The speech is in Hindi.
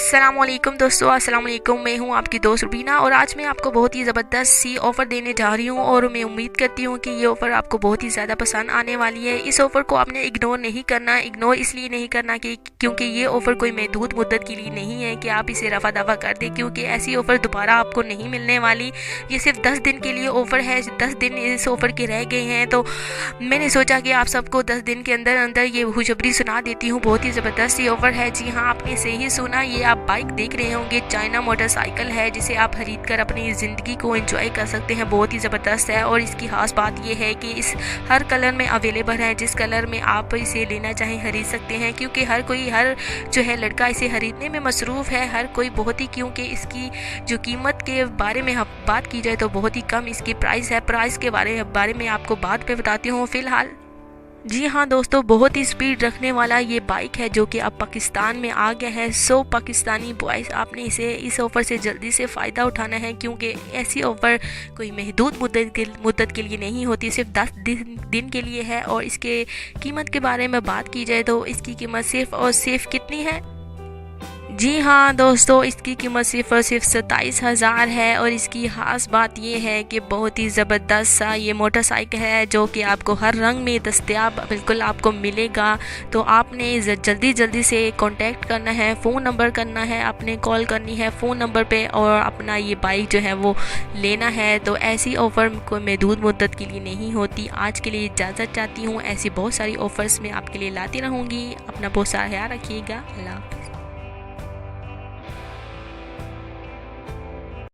अस्सलामुअलैकुम दोस्तों, अस्सलामुअलैकुम। मैं हूं आपकी दोस्त रुबीना और आज मैं आपको बहुत ही ज़बरदस्त सी ऑफ़र देने जा रही हूं और मैं उम्मीद करती हूं कि ये ऑफ़र आपको बहुत ही ज़्यादा पसंद आने वाली है। इस ऑफ़र को आपने इग्नोर नहीं करना। इग्नोर इसलिए नहीं करना कि क्योंकि ये ऑफ़र कोई महदूद मुद्दत के लिए नहीं है कि आप इसे रफा दफा कर दें, क्योंकि ऐसी ऑफ़र दोबारा आपको नहीं मिलने वाली। ये सिर्फ 10 दिन के लिए ऑफ़र है। 10 दिन इस ऑफ़र के रह गए हैं, तो मैंने सोचा कि आप सबको 10 दिन के अंदर अंदर ये खुशखबरी सुना देती हूँ। बहुत ही ज़बरदस्त ये ऑफ़र है। जी हाँ, आपने सही सुना, ये आप बाइक देख रहे होंगे, चाइना मोटरसाइकिल है जिसे आप खरीद कर अपनी ज़िंदगी को एंजॉय कर सकते हैं। बहुत ही ज़बरदस्त है और इसकी खास बात ये है कि इस हर कलर में अवेलेबल है। जिस कलर में आप इसे लेना चाहें खरीद सकते हैं, क्योंकि हर जो है लड़का इसे खरीदने में मसरूफ़ है, हर कोई बहुत ही, क्योंकि इसकी जो कीमत के बारे में बात की जाए तो बहुत ही कम इसकी प्राइस है। प्राइस के बारे में आपको बाद में बताती हूँ। फ़िलहाल जी हाँ दोस्तों, बहुत ही स्पीड रखने वाला ये बाइक है जो कि अब पाकिस्तान में आ गया है। सो पाकिस्तानी बॉयज़, आपने इस ऑफ़र से जल्दी से फ़ायदा उठाना है, क्योंकि ऐसी ऑफ़र कोई महदूद मुद्दत के लिए नहीं होती, सिर्फ 10 दिन के लिए है। और इसके कीमत के बारे में बात की जाए तो इसकी कीमत सिर्फ और सिर्फ कितनी है? जी हाँ दोस्तों, इसकी कीमत सिर्फ और सिर्फ 27,000 है। और इसकी ख़ास बात ये है कि बहुत ही ज़बरदस्त सा ये मोटरसाइकिल है जो कि आपको हर रंग में दस्तयाब बिल्कुल आपको मिलेगा। तो आपने जल्दी से कांटेक्ट करना है, फ़ोन नंबर करना है, आपने कॉल करनी है फ़ोन नंबर पे और अपना ये बाइक जो है वो लेना है। तो ऐसी ऑफ़र कोई महदूद मुद्दत के लिए नहीं होती। आज के लिए इजाज़त चाहती हूँ। ऐसी बहुत सारी ऑफ़र्स मैं आपके लिए लाती रहूँगी। अपना बहुत सारा ख्याल रखिएगा। अल्लाह।